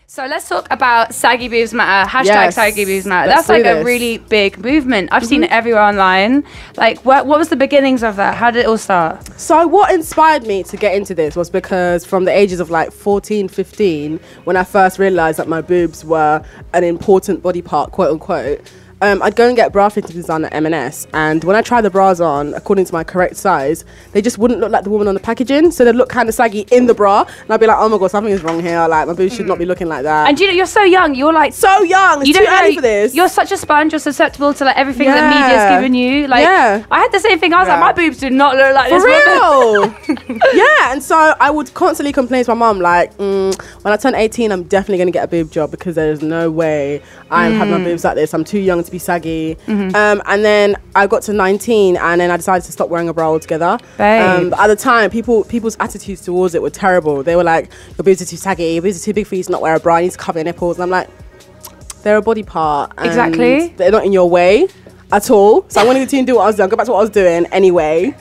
So let's talk about Saggy Boobs Matter. Hashtag Saggy Boobs Matter. That's like a really big movement. I've seen it everywhere online. Like, what was the beginnings of that? How did it all start? So what inspired me to get into this was because from the ages of like 14, 15, when I first realised that my boobs were an important body part, quote unquote, I'd go and get bra fittings done at M&S, and when I tried the bras on, according to my correct size, they just wouldn't look like the woman on the packaging, so they'd look kind of saggy in the bra, and I'd be like, oh my god, something is wrong here, like my boobs should not be looking like that. And you know, you're so young, you're like... So young, it's too early for this. You're such a sponge, you're susceptible to like everything that media's given you. Like, I had the same thing, I was like, my boobs do not look like this. For real? Yeah, and so I would constantly complain to my mum, like, when I turn 18, I'm definitely going to get a boob job because there's no way I'm having my boobs like this. I'm too young to be saggy. And then I got to 19 and then I decided to stop wearing a bra altogether. But at the time, people's attitudes towards it were terrible. They were like, your boobs are too saggy, your boobs are too big for you to not wear a bra, you need to cover your nipples. And I'm like, they're a body part. And exactly. They're not in your way at all. So I'm going to continue to do what I was doing, go back to what I was doing anyway.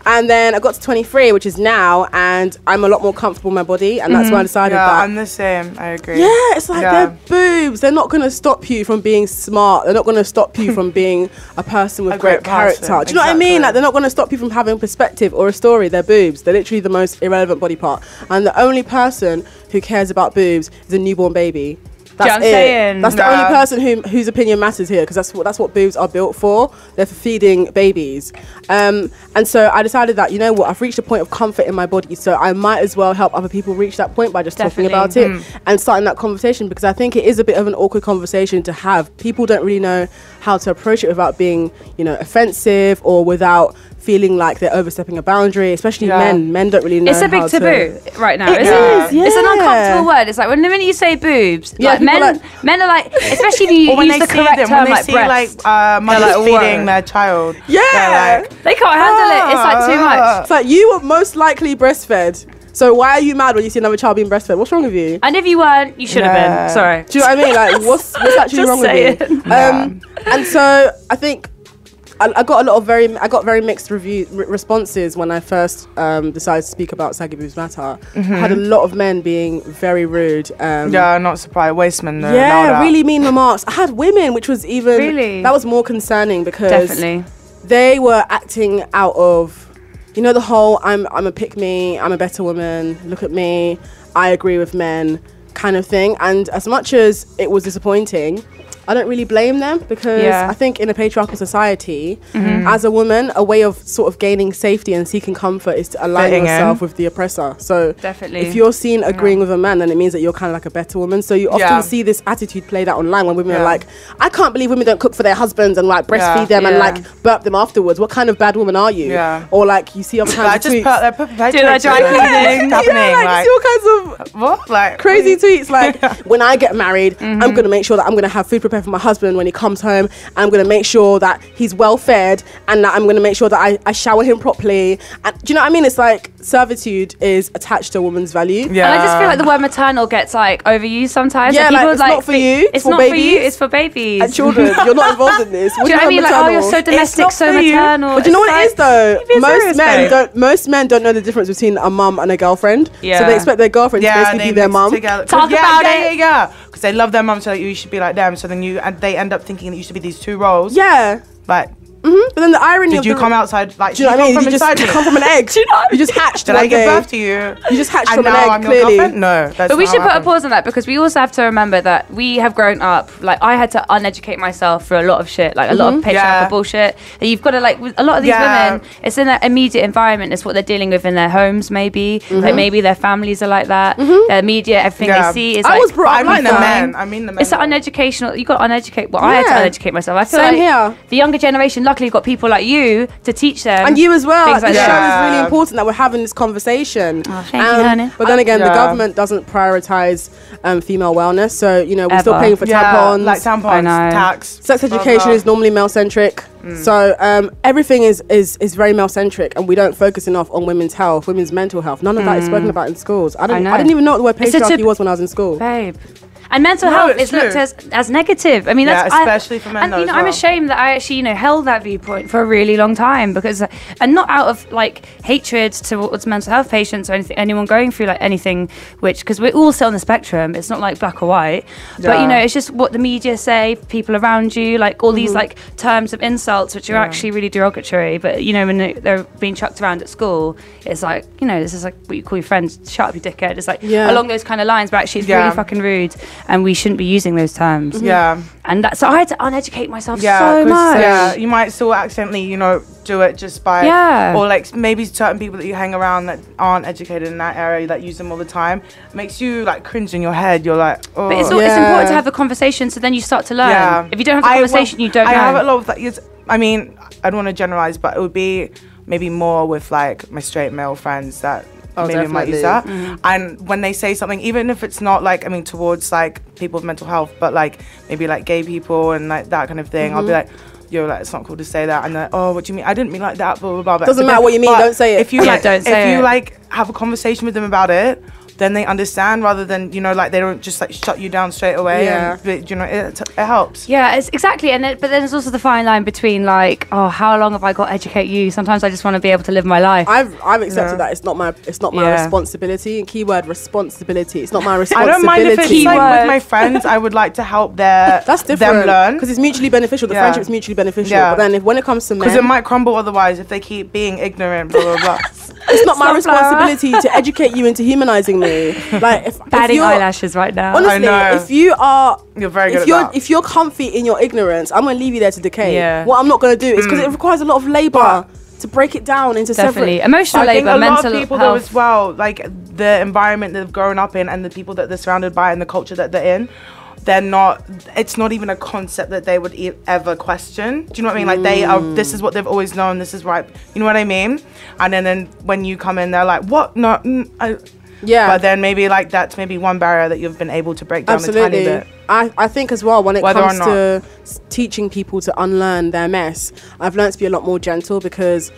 And then I got to 23, which is now, and I'm a lot more comfortable in my body, and that's why I decided that. I'm the same, I agree. Yeah, it's like they're boobs. They're not going to stop you from being smart. They're not going to stop you from being a person with great character. Do you know what I mean? Like, they're not going to stop you from having perspective or a story. They're boobs. They're literally the most irrelevant body part. And the only person who cares about boobs is a newborn baby. That's it. That's the only person whose opinion matters here, because that's what boobs are built for. They're for feeding babies. And so I decided that, you know what, I've reached a point of comfort in my body, so I might as well help other people reach that point by just talking about it and starting that conversation, because I think it is a bit of an awkward conversation to have. People don't really know how to approach it without being, you know, offensive or without feeling like they're overstepping a boundary, especially men. Men don't really know. It's a big taboo right now. It is, yeah. It's an uncomfortable word. It's like when you say boobs, like men are like, especially if you use the correct term, like breasts. Mothers feeding their child. Yeah, like, they can't handle it. It's like too much. It's like, you were most likely breastfed. So why are you mad when you see another child being breastfed? What's wrong with you? And if you weren't, you should have been. Sorry. Do you know what I mean? Like, what's actually wrong with you? And so I think I got very mixed responses when I first decided to speak about Saggy Boobs Matter. I had a lot of men being very rude. Not surprised. Wastemen. Yeah, really mean remarks. I had women, which was even that was more concerning, because they were acting out of, you know, the whole I'm a pick-me, I'm a better woman, look at me, I agree with men kind of thing. And as much as it was disappointing, I don't really blame them, because I think in a patriarchal society, as a woman, a way of sort of gaining safety and seeking comfort is to align yourself with the oppressor. So if you're seen agreeing with a man, then it means that you're kind of like a better woman. So you often see this attitude played out online when women are like, I can't believe women don't cook for their husbands and like breastfeed them and like burp them afterwards. What kind of bad woman are you? Or like you see other kinds of tweets. Do that dry cleaning happening. Like, you see all kinds of crazy tweets like, when I get married, I'm going to make sure that I'm going to have food prepared for my husband when he comes home. I'm going to make sure that he's well fed, and that I'm going to make sure that I shower him properly. And do you know what I mean? It's like servitude is attached to a woman's value. And I just feel like the word maternal gets like overused sometimes. Yeah, like, it's not for you. It's not for you. It's for babies and children. You're not involved in this. Do you know what I mean? Like, oh, you're so domestic, so maternal. But do you know what it is though? Most men don't know the difference between a mum and a girlfriend. So they expect their girlfriend to basically be their mum. Talk about it. Because they love their mum, so you should be like them. So then they end up thinking that you should be these two roles. Yeah. Like, but then the irony did you come outside, like, do you know what I mean? You just come from an egg. You just hatched. Did I give birth to you? You just hatched from an egg, clearly. No, that's but we should put a pause on that, because we also have to remember that we have grown up, like, I had to uneducate myself for a lot of shit, like a lot of patriarchal bullshit. And you've got to, like, with a lot of these women, it's in their immediate environment, it's what they're dealing with in their homes, maybe. Like, maybe their families are like that. Their media, everything they see is like... I was brought up like that. I mean the men. It's an uneducational... You got to uneducate... Well, I had to uneducate myself. I feel Same like here. the younger generation, luckily, got people like you to teach them. And you as well. Like this show is really important that we're having this conversation. Oh, thank you, honey. But then again, the government doesn't prioritise female wellness. So, you know, we're still paying for tampons. Like tampons, tax. Sex education is normally male-centric. So everything is very male-centric, and we don't focus enough on women's health, women's mental health. None of that is spoken about in schools. I didn't even know what the word patriarchy was when I was in school. Babe. And mental health is looked as negative. I mean, especially for men. And I'm ashamed that I actually, held that viewpoint for a really long time because, and not out of like hatred towards mental health patients or anyone going through like anything, because we're all still on the spectrum. It's not like black or white, but it's just what the media say, people around you, like all these like terms of insults which are actually really derogatory. But when they're being chucked around at school, it's like this is like what you call your friends, shut up you dickhead. It's like along those kind of lines, but actually it's really fucking rude. And we shouldn't be using those terms. And so I had to uneducate myself so much. You might still accidentally, do it just by, or like maybe certain people that you hang around that aren't educated in that area that use them all the time makes you like cringe in your head. You're like, oh. But it's important to have the conversation, so then you start to learn. If you don't have the conversation, you don't know. I have a lot of that. I mean, I don't want to generalize, but it would be maybe more with like my straight male friends that maybe might use that. And when they say something, even if it's not like, towards like people with mental health, but like maybe like gay people and like that kind of thing, I'll be like, yo, like it's not cool to say that. And then, oh, what do you mean? I didn't mean like that, blah, blah, blah. Doesn't matter what you mean, don't say it. If you like have a conversation with them about it, then they understand rather than, like they don't just like shut you down straight away. And, it helps. Yeah, it's exactly. But then there's also the fine line between like, oh, how long have I got to educate you? Sometimes I just want to be able to live my life. I've accepted that it's not my responsibility. And keyword responsibility. It's not my responsibility. I don't mind if it's like with my friends. I would like to help them learn because it's mutually beneficial. The friendship is mutually beneficial. But then when it comes to men, because it might crumble otherwise if they keep being ignorant. Blah blah blah. It's not my responsibility to educate you into humanizing me. Like batting eyelashes right now. Honestly, if you're very good at that. If you're comfy in your ignorance, I'm gonna leave you there to decay. What I'm not gonna do is because it requires a lot of labor to break it down into definitely separate emotional labor, mental health. A lot of people though as well, like the environment they've grown up in and the people that they're surrounded by and the culture that they're in, it's not even a concept that they would ever question. Do you know what I mean? Like they are, this is what they've always known, this is right. You know what I mean? And then when you come in, they're like, what? No, but then maybe like that's maybe one barrier that you've been able to break down a tiny bit. I think as well when it comes to teaching people to unlearn their mess, I've learned to be a lot more gentle because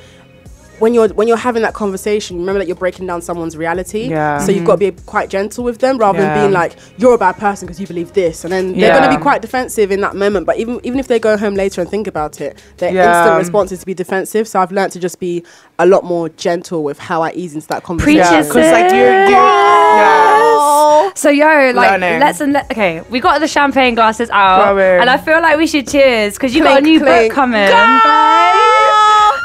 when you're having that conversation, remember that you're breaking down someone's reality. So you've got to be quite gentle with them rather than being like, you're a bad person because you believe this. And then they're going to be quite defensive in that moment. But even if they go home later and think about it, their instant response is to be defensive. So I've learned to just be a lot more gentle with how I ease into that conversation. Preach So okay, we got the champagne glasses out, and I feel like we should cheers because you got a new book coming.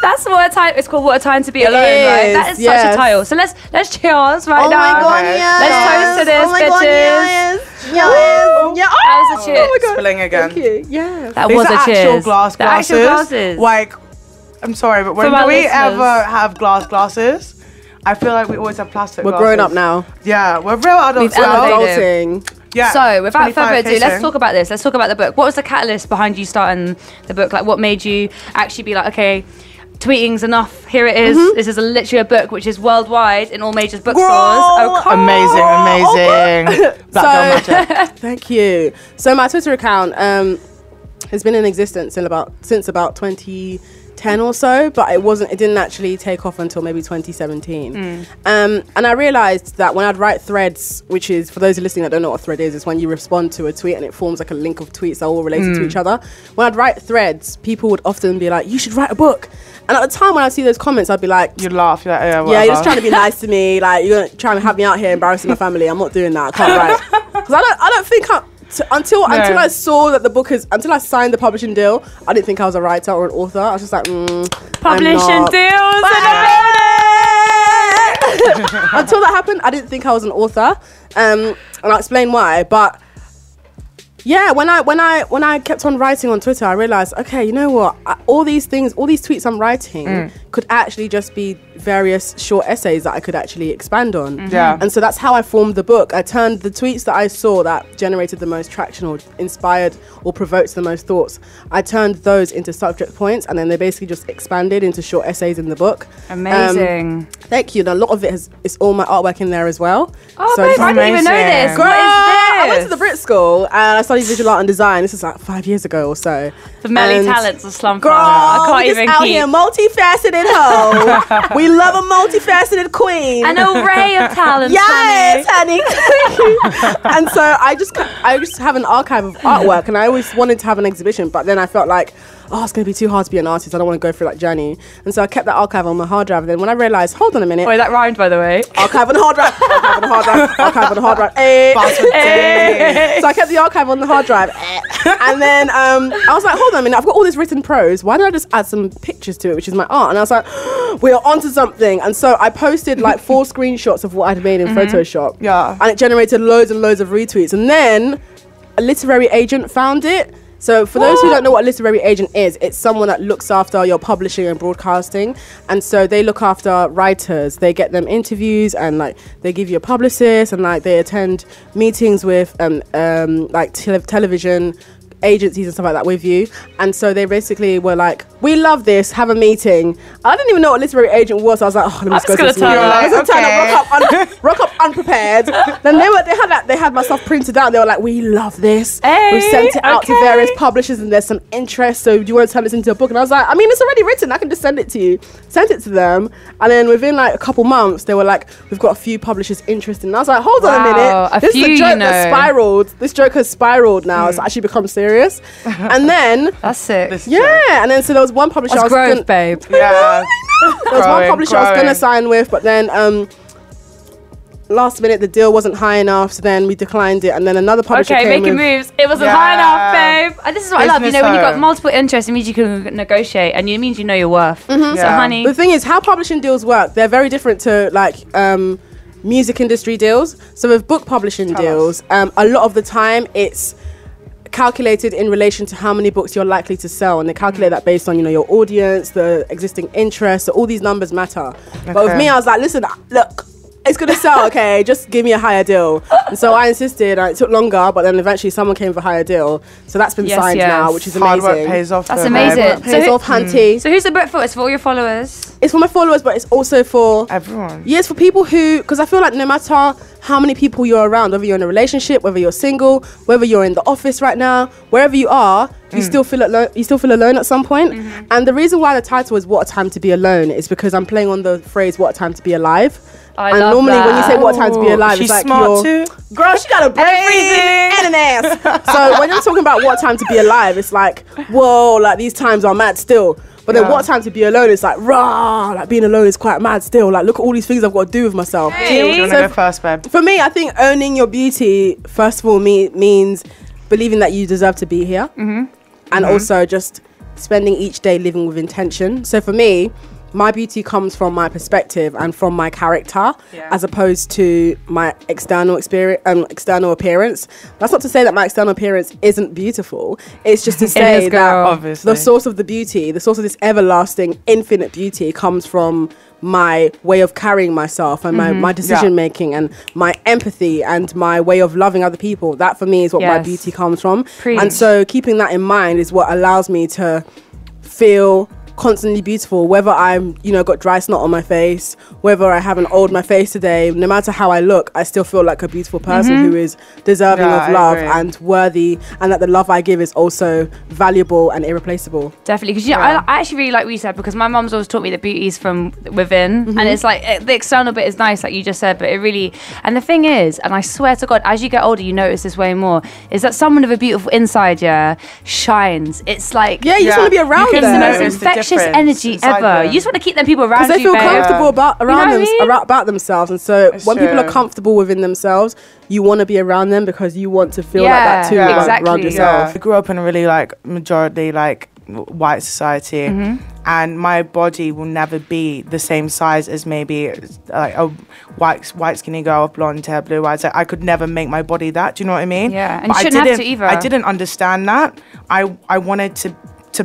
That's what a time. It's called "What a Time to Be Alone." Right? That is such a title. So let's cheers right now. Oh my god, yes. Let's toast to this, bitches. That was a cheers. Oh my god, spilling again. Thank you. Yeah, that was a cheers. Actual glasses. Like, I'm sorry, but when do we ever have glasses? I feel like we always have plastic. We're grown up now. Yeah, we're real adults. We've elevated. Yeah. So, without further ado, let's talk about this. Let's talk about the book. What was the catalyst behind you starting the book? Like, what made you actually be like, okay, tweeting's enough. Here it is. This is literally a book which is worldwide in all major bookstores. Oh, amazing. Black Girl Magic. Thank you. So my Twitter account has been in existence since about 2010 or so, but it didn't actually take off until maybe 2017. And I realized that when I'd write threads, which is, for those who are listening that don't know what a thread is, it's when you respond to a tweet and it forms like a link of tweets that are all related to each other. When I'd write threads, people would often be like, you should write a book. And at the time when I see those comments, I'd be like, you'd laugh. You're like, yeah, whatever. Yeah, you're just trying to be nice to me. Like, you're trying to have me out here embarrassing my family. I'm not doing that. I can't write. Because I don't think until I saw that the book until I signed the publishing deal, I didn't think I was a writer or an author. I was just like, publishing deals. Until that happened, I didn't think I was an author. And I'll explain why. But yeah, when I kept on writing on Twitter, I realized, okay, you know what? All these tweets I'm writing could actually just be various short essays that I could actually expand on. And so that's how I formed the book. I turned the tweets that I saw that generated the most traction or inspired or provoked the most thoughts, I turned those into subject points, and then they basically just expanded into short essays in the book. Amazing. Thank you. And a lot of it it's all my artwork in there as well. Oh, so babe, I didn't even know this. Girl, What is this? I'm went to the Brit school and I studied visual art and design. This is like 5 years ago or so. The Melly talents of Slumflower. Girl, I can't even out keep. here, multifaceted hoe. We love a multifaceted queen. An array of talents. Yes, honey. And so I just have an archive of artwork, and I always wanted to have an exhibition, but then I felt like, oh, it's going to be too hard to be an artist. I don't want to go through that journey. And so I kept that archive on my hard drive. And then when I realized, hold on a minute. Wait, that rhymed, by the way. Archive on the hard drive. Archive on the hard drive. Archive on the hard drive. So I kept the archive on the hard drive. And then I was like, hold on a minute. I've got all this written prose. Why don't I just add some pictures to it, which is my art? And I was like, we are onto something. And so I posted like 4 screenshots of what I'd made in Photoshop. Yeah. And it generated loads and loads of retweets. And then a literary agent found it. So for those who don't know what a literary agent is, it's someone that looks after your publishing and broadcasting. And so they look after writers. They get them interviews, and like they give you a publicist, and like they attend meetings with like television agencies and stuff like that with you. And so they basically were like, we love this, have a meeting. I didn't even know what a literary agent was. So I was like, oh, let me just go to this meeting. Rock up unprepared. Then they had my stuff printed out. They were like, we love this. We've sent it out to various publishers and there's some interest. So do you want to turn this into a book? And I was like, I mean, it's already written. I can just send it to you. Sent it to them. And then within like a couple months, they were like, we've got a few publishers interested. And I was like, hold on a minute. This is a joke that spiraled. This joke has spiraled now. It's actually become serious. And then that's sick. And then so there was one publisher. That's growth, babe. Yeah. There was one publisher I was gonna sign with, but then last minute the deal wasn't high enough, so then we declined it. And then another publisher came making moves. It wasn't high enough, babe. And this is what I love. You know, when you've got multiple interests, it means you can negotiate, and it means you know your worth. So, honey, the thing is, how publishing deals work, they're very different to like music industry deals. So with book publishing deals, a lot of the time it's calculated in relation to how many books you're likely to sell, and they calculate that based on, you know, your audience, the existing interest. So all these numbers matter. But with me, I was like, listen, look, it's gonna sell, okay, just give me a higher deal. And so I insisted, and it took longer, but then eventually someone came with a higher deal. So that's been signed now, which is amazing. Hard work pays off. That's amazing. Pays off, hunty. So who's the book for? It's for all your followers? It's for my followers, but it's also for everyone. Yes, for people who, because I feel like no matter how many people you're around, whether you're in a relationship, whether you're single, whether you're in the office right now, wherever you are, you still feel alone. You still feel alone at some point. And the reason why the title is "What a Time to Be Alone" is because I'm playing on the phrase "What a Time to Be Alive." I and love normally that. when you say "What a Time to Be Alive," she's it's like smart too. Girl, she got a brain and an ass. So when you're talking about "What a Time to Be Alive," it's like, whoa, like these times are mad still. But then what time to be alone is like, rah, like being alone is quite mad still. Like, look at all these things I've got to do with myself. Do you want to go first, babe? For me, I think owning your beauty, first of all, means believing that you deserve to be here. And also just spending each day living with intention. So for me, my beauty comes from my perspective and from my character, as opposed to my external appearance. That's not to say that my external appearance isn't beautiful. It's just to say that obviously, the source of the beauty, the source of this everlasting, infinite beauty, comes from my way of carrying myself and my decision making and my empathy and my way of loving other people. That for me is what my beauty comes from. And so keeping that in mind is what allows me to feel constantly beautiful, whether I'm, you know, got dry snot on my face, whether I haven't oiled my face today. No matter how I look, I still feel like a beautiful person who is deserving of love and worthy, and that the love I give is also valuable and irreplaceable. Definitely, because you know, I actually really like what you said, because my mom's always taught me that beauty is from within, and it's like the external bit is nice, like you just said, but it really, and the thing is, and I swear to God, as you get older, you notice this way more, is that someone with a beautiful inside, shines. It's like, you just want to be around them. It's the most infectious energy ever. You just want to keep them people around you, because they feel comfortable about themselves. And so when people are comfortable within themselves, you want to be around them because you want to feel like that too around yourself. I grew up in a really like majority like white society, and my body will never be the same size as maybe like a white skinny girl with blonde hair, blue eyes. Like, I could never make my body that. Do you know what I mean? Yeah, and you shouldn't have to either. I didn't understand that. I wanted to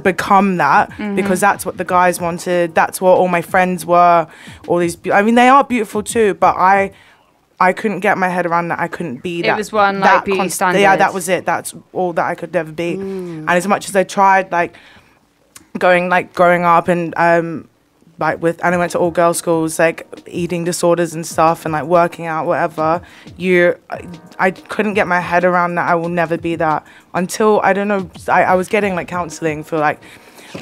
become that because that's what the guys wanted. That's what all my friends were. All these, I mean, they are beautiful too, but I couldn't get my head around that. I couldn't be that. It was one like beauty standard. Yeah, that was it. That's all that I could ever be. And as much as I tried, like growing up and like and I went to all girls schools, like eating disorders and stuff, and like working out, whatever. I couldn't get my head around that I will never be that until, I don't know, I was getting like counseling for like,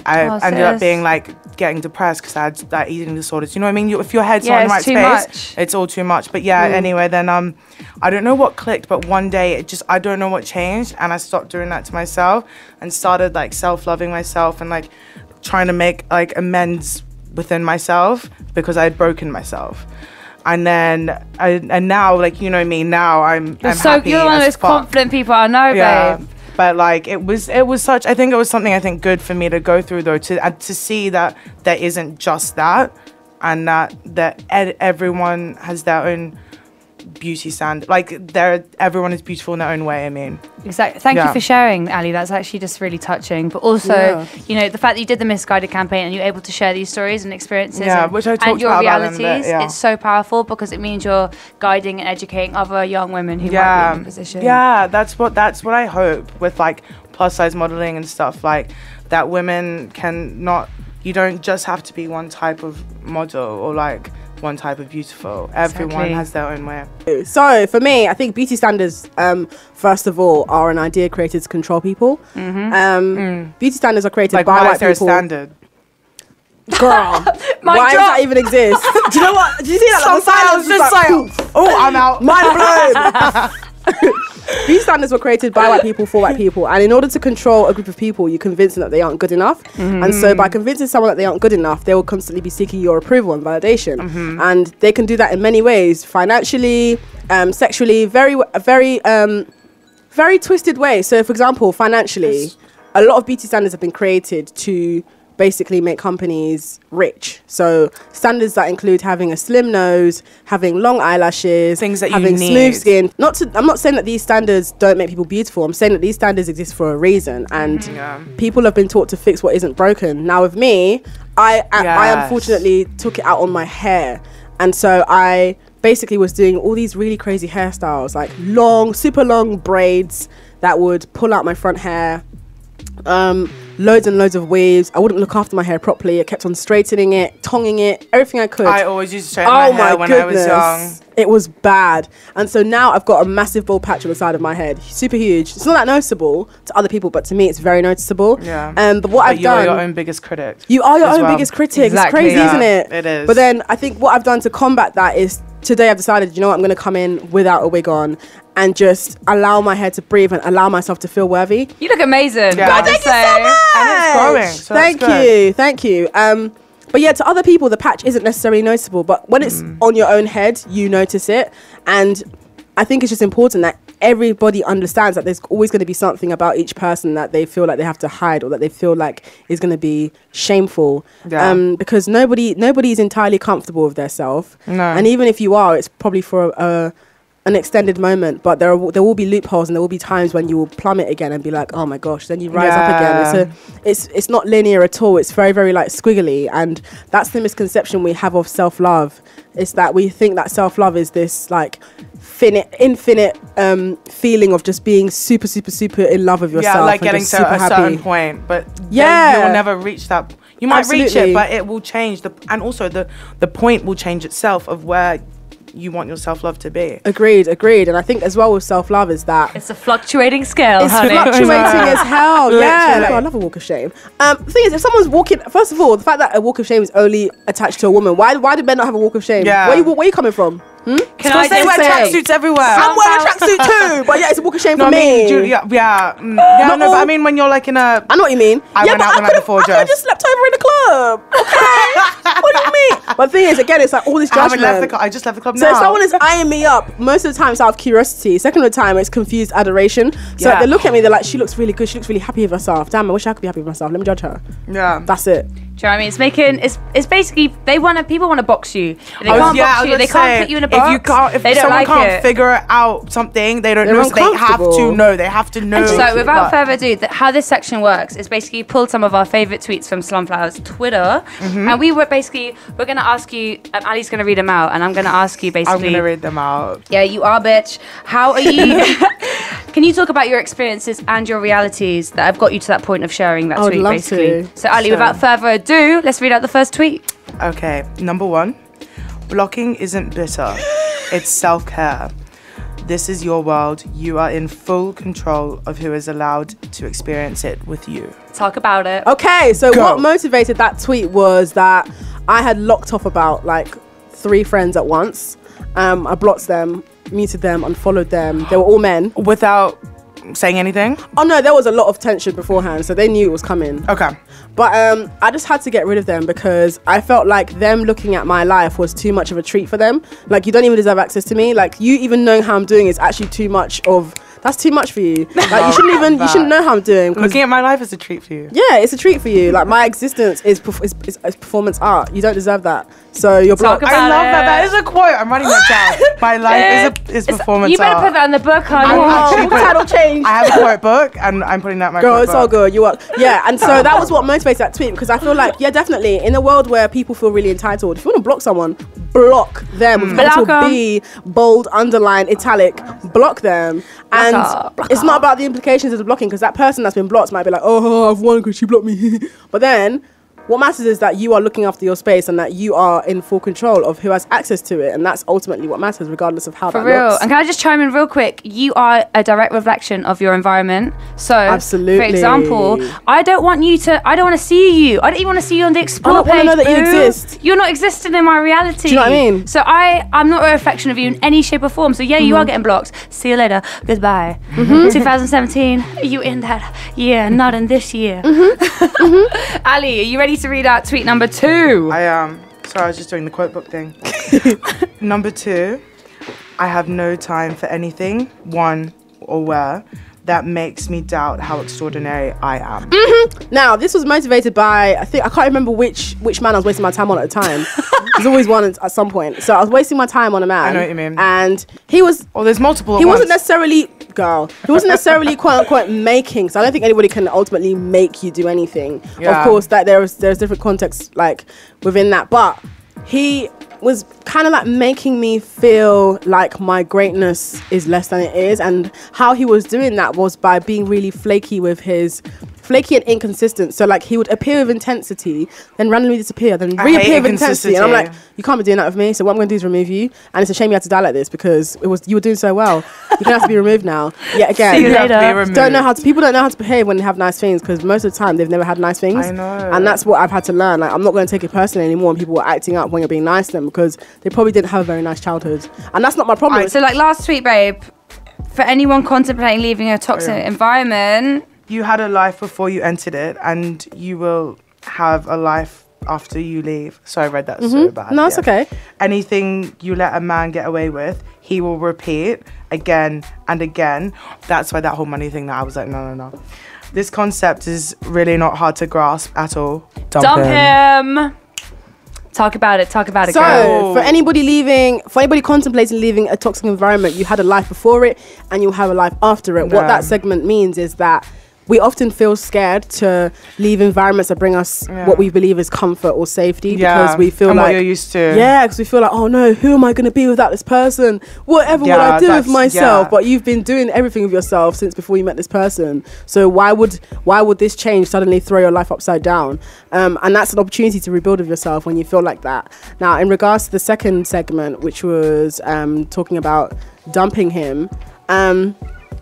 I ended up being like getting depressed because I had like eating disorders. You know what I mean? If your head's not in the right space, it's all too much. But anyway, then I don't know what clicked, but one day I don't know what changed, and I stopped doing that to myself and started like self-loving myself and like trying to make like amends within myself because I had broken myself. And then and now, like, you know me, now I'm happy. You're one of those confident people I know, babe. But like it was such, I think it was something good for me to go through, though, to see that there isn't just that, and that everyone has their own beauty standard. Like everyone is beautiful in their own way. I mean, exactly. Thank you for sharing, Ali. That's actually just really touching. But also, you know, the fact that you did the Misguided campaign and you're able to share these stories and experiences, which I talked and your about realities. It's so powerful because it means you're guiding and educating other young women who might be in a position. Yeah, that's what I hope with like plus size modeling and stuff, like that women can not. You don't just have to be one type of model or like one type of beautiful. Everyone has their own way. So for me, I think beauty standards, first of all, are an idea created to control people. Beauty standards are created like, by white people. Standard? Girl, why does that even exist? Do you know what? Did you see that? Sometimes just like, oh, I'm out. Mind blown. Beauty standards were created by white people for white people, and in order to control a group of people, you convince them that they aren't good enough. And so by convincing someone that they aren't good enough, they will constantly be seeking your approval and validation. And they can do that in many ways: financially, sexually, very twisted ways. So for example, financially, a lot of beauty standards have been created to basically make companies rich. So standards that include having a slim nose, having long eyelashes, things that having you need. smooth skin. I'm not saying that these standards don't make people beautiful. I'm saying that these standards exist for a reason, and people have been taught to fix what isn't broken. Now with me, I unfortunately took it out on my hair, and so I basically was doing all these really crazy hairstyles, like super long braids that would pull out my front hair. Loads and loads of waves. I wouldn't look after my hair properly. I kept on straightening it, tonging it, everything I could. I always used to straighten my hair when I was young. It was bad. And so now I've got a massive bald patch on the side of my head. Super huge. It's not that noticeable to other people, but to me it's very noticeable. But what I've done... You're your own biggest critic. You are your own biggest critic. Exactly. It's crazy, isn't it? It is. But then I think what I've done to combat that is today I've decided, you know what, I'm going to come in without a wig on and just allow my hair to breathe and allow myself to feel worthy. You look amazing. Yeah. Thank you so much. And it's growing. So Thank you. But yeah, to other people, the patch isn't necessarily noticeable, but when it's on your own head, you notice it. And I think it's just important that everybody understands that there's always going to be something about each person that they feel like they have to hide or that they feel like is going to be shameful. Because nobody is entirely comfortable with their self. No. And even if you are, it's probably for an extended moment, but there will be loopholes and there will be times when you will plummet again and be like, oh my gosh, then you rise up again. It's not linear at all. It's very, very like squiggly, and that's the misconception we have of self-love. It's that we think that self-love is this like infinite feeling of just being super, super, super in love with yourself. Yeah, like getting to a certain point, but you will never reach that. You might reach it, but it will change. And also the point will change itself of where you want your self-love to be. Agreed. And I think as well with self-love is that it's a fluctuating scale. It's fluctuating as hell. Yeah, like, I love a walk of shame. The thing is, if someone's walking, first of all, the fact that a walk of shame is only attached to a woman, why do men not have a walk of shame? Yeah. Where are you coming from? Can I say wear tracksuits everywhere? I'm wearing a tracksuit too, but yeah, it's a walk of shame for me. But I mean when you're like in a... I know what you mean. I went out in like a full dress. I just slept over in the club. Okay. What do you mean? But the thing is, again, it's like all this judgment. I just left the club now. So if someone is eyeing me up, most of the time it's out of curiosity. Second of the time, it's confused adoration. So like, they look at me, they're like, she looks really good. She looks really happy with herself. Damn, I wish I could be happy with myself. Let me judge her. Yeah. That's it. Do you know what I mean? It's basically people want to box you. They can't box you. They can't put you in a box. If someone can't figure out something, they don't know. So they have to know. They have to know. So without further ado, how this section works is basically pulled some of our favorite tweets from Slumflower's Twitter, and we're going to ask you. Ali's going to read them out, and I'm going to ask you basically. I'm going to read them out. Yeah, you are, bitch. How are you? Can you talk about your experiences and your realities that have got you to that point of sharing that tweet, basically? So Ali, without further ado, let's read out the first tweet. Okay, number 1. Blocking isn't bitter. It's self-care. This is your world. You are in full control of who is allowed to experience it with you. Talk about it. Okay, so what motivated that tweet was that I had locked off about like 3 friends at once. I blocked them, muted them, unfollowed them. They were all men. Without saying anything? Oh no, there was a lot of tension beforehand, so they knew it was coming. Okay. But I just had to get rid of them because I felt like them looking at my life was too much of a treat for them. Like, you don't even deserve access to me. Like, you even knowing how I'm doing is actually too much of... That's too much for you. Like, you shouldn't know how I'm doing. Looking at my life is a treat for you. Yeah, it's a treat for you. Like, my existence is performance art. You don't deserve that. So you're blocked. I love that. That is a quote. I'm writing that down. My life is performance art. You better put that in the book, honey. Title change. I have a quote book, and I'm putting that in my Girl, quote it's book. all good. You are. Yeah, and so that was what motivates that tweet, because I feel like, yeah, definitely, in a world where people feel really entitled, if you want to block someone, block them with capital B, bold, underline, italic, block them. And it's not about the implications of the blocking, because that person that's been blocked might be like, oh, I've won because she blocked me. But then what matters is that you are looking after your space and that you are in full control of who has access to it. And that's ultimately what matters, regardless of how that looks. And can I just chime in real quick? You are a direct reflection of your environment. So, absolutely. For example, I don't want to see you. I don't even want to see you on the Explore page. I don't want to know that you exist. You're not existing in my reality. Do you know what I mean? So I'm not a reflection of you in any shape or form. So yeah, you are getting blocked. See you later. Goodbye. 2017, you in that year, not in this year. Ali, are you ready to read out tweet number 2? I am. Sorry, I was just doing the quote book thing. Number 2, I have no time for anything, one or where, that makes me doubt how extraordinary I am. Now, this was motivated by, I can't remember which man I was wasting my time on at the time. There's always one at some point. So I was wasting my time on a man. I know what you mean. And he was... Oh, there's multiple He wasn't necessarily... Girl. He wasn't necessarily quote-unquote making. So I don't think anybody can ultimately make you do anything. Yeah. Of course, that there's different contexts like within that. But he was kind of like making me feel like my greatness is less than it is. And how he was doing that was by being really flaky and inconsistent. So like he would appear with intensity, then randomly disappear, then reappear with intensity. And I'm like, you can't be doing that with me. So what I'm going to do is remove you. And it's a shame you had to die like this because you were doing so well. You're going to have to be removed now. Yet again, see you later. People don't know how to behave when they have nice things because most of the time they've never had nice things. I know. And that's what I've had to learn. Like, I'm not going to take it personally anymore when people are acting up when you're being nice to them because they probably didn't have a very nice childhood. And that's not my problem. Right, so like last tweet, babe, for anyone contemplating leaving a toxic environment... You had a life before you entered it, and you will have a life after you leave. So I read that so bad. No, it's okay. Anything you let a man get away with, he will repeat again and again. That's why that whole money thing that I was like, no. This concept is really not hard to grasp at all. Dump him. Talk about it, girl. So, for anybody contemplating leaving a toxic environment, you had a life before it and you'll have a life after it. What that segment means is that we often feel scared to leave environments that bring us what we believe is comfort or safety because we feel like... what you're used to. Yeah, because we feel like, oh no, who am I going to be without this person? Whatever would I do with myself? But you've been doing everything with yourself since before you met this person. So why would this change suddenly throw your life upside down? And that's an opportunity to rebuild with yourself when you feel like that. Now, in regards to the second segment, which was talking about dumping him...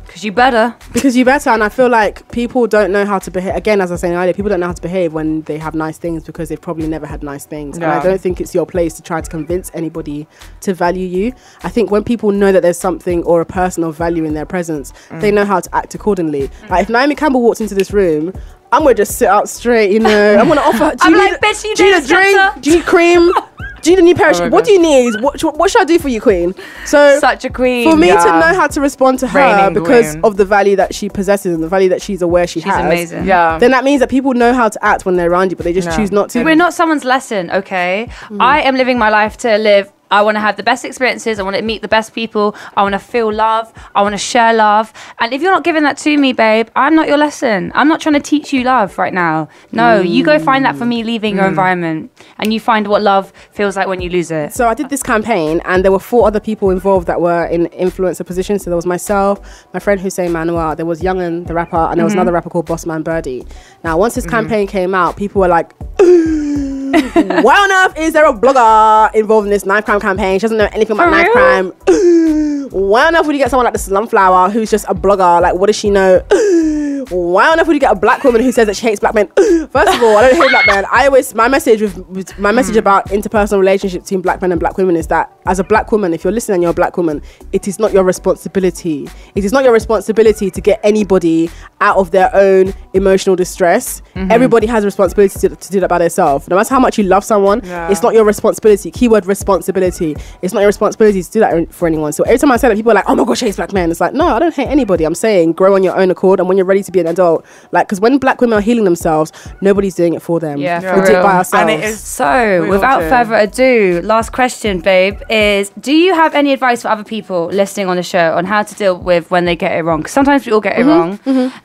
Because you better. And I feel like people don't know how to behave. Again, as I was saying earlier, people don't know how to behave when they have nice things because they've probably never had nice things. And I don't think it's your place to try to convince anybody to value you. I think when people know that there's something or a person of value in their presence, they know how to act accordingly. Like if Naomi Campbell walked into this room, I'm going to just sit out straight, you know. I'm going to offer her, do you need a drink? Do you need cream? Do you need a new pair of shoes? What do you need? What should I do for you, queen? So such a queen. For me to know how to respond to her because of the value that she possesses and the value that she's aware she's has. Amazing. Yeah. Then that means that people know how to act when they're around you, but they just choose not to. We're not someone's lesson, okay? I am living my life to live. I want to have the best experiences. I want to meet the best people. I want to feel love. I want to share love. And if you're not giving that to me, babe, I'm not your lesson. I'm not trying to teach you love right now. No, you go find that for me leaving your environment. And you find what love feels like when you lose it. So I did this campaign and there were 4 other people involved that were in influencer positions. So there was myself, my friend Hussein Manuel, there was Young'un, the rapper, and there was another rapper called Bossman Birdie. Now, once this campaign came out, people were like... Why on earth is there a blogger involved in this knife crime campaign? She doesn't know anything about knife crime. Why on earth would you get someone like the Slumflower who's just a blogger? Like, what does she know? Why on earth would you get a black woman who says that she hates black men? First of all, I don't hate black men. I always, my message about interpersonal relationships between black men and black women is that as a black woman, if you're listening and you're a black woman, it is not your responsibility. It is not your responsibility to get anybody out of their own emotional distress. Everybody has a responsibility to do that by themselves. No matter how much you love someone, it's not your responsibility. Keyword responsibility. It's not your responsibility to do that for anyone. So every time I say that, people are like, oh my gosh, she hates black men. It's like, no, I don't hate anybody. I'm saying grow on your own accord, and when you're ready to be an adult, like, because when black women are healing themselves, nobody's doing it for them. Yeah, we do it by ourselves. And it is so, without further ado, last question, babe, is do you have any advice for other people listening on the show on how to deal with when they get it wrong? Because sometimes we all get it wrong.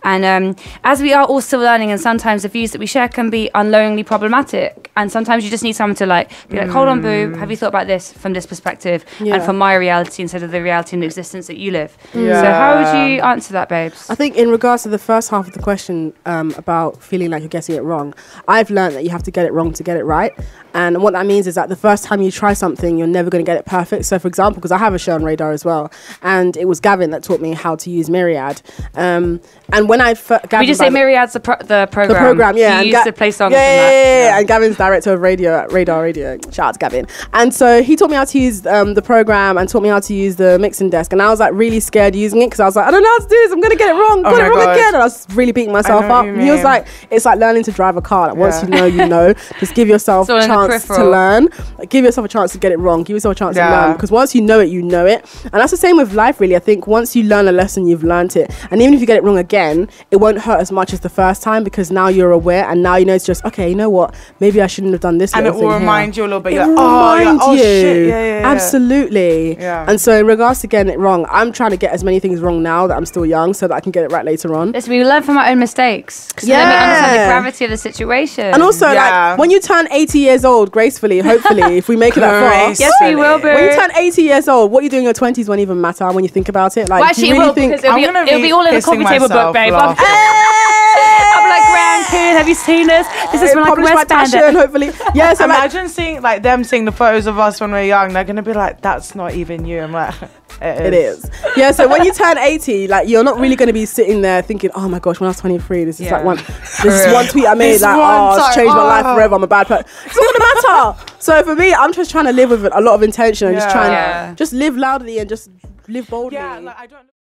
And as we are all still learning, and sometimes the views that we share can be unknowingly problematic. And sometimes you just need someone to like be like, hold on, boo, have you thought about this from this perspective and from my reality instead of the reality and the existence that you live? So how would you answer that, babes? I think in regards to the first half of the question about feeling like you're getting it wrong, I've learned that you have to get it wrong to get it right. And what that means is that the first time you try something, you're never going to get it perfect. So for example, because I have a show on Radar as well, and it was Gavin that taught me how to use Myriad. And when I Gavin, we just say Myriad's the program. The program, yeah. You used to play songs. Yeah. And Gavin's director of radio at Radar Radio. Shout out to Gavin. And so he taught me how to use the program and taught me how to use the mixing desk. And I was like really scared using it because I was like, I don't know how to do this. I'm going to get it wrong. Got it wrong again. And I was really beating myself up. And he was like, it's like learning to drive a car. Like once you know, you know. Just give yourself a chance to learn. Like, give yourself a chance to get it wrong. Give yourself a chance to learn. Because once you know it, you know it. And that's the same with life, really. I think once you learn a lesson, you've learned it. And even if you get it wrong again, it won't hurt as much as the first time because now you're aware and now you know it's just, okay, you know what? Maybe I shouldn't have done this. And it will remind you a little bit. It will remind you. Shit. Yeah. Absolutely. Yeah. And so in regards to getting it wrong, I'm trying to get as many things wrong now that I'm still young so that I can get it right later on. Listen, we learn from our own mistakes. Because then we understand the gravity of the situation. And also, like, when you turn 80 years old, gracefully, hopefully, if we make it that far. Yes, we will, boo. When you turn 80 years old, what you do in your 20s won't even matter when you think about it. Like, well, actually, really because it'll be all in the coffee table book, babe. I'm like, Grand have you seen this? This is from like West Bandit. Hopefully. Yes, imagine seeing like them seeing the photos of us when we're young. They're gonna be like, that's not even you. I'm like, it is. Yeah, so when you turn 80, like you're not really gonna be sitting there thinking, oh my gosh, when I was 23, this is like one tweet I made, like, it's changed my life forever. I'm a bad person. It's not gonna matter. So for me, I'm just trying to live with a lot of intention and just trying to just live loudly and just live boldly. Yeah, like I don't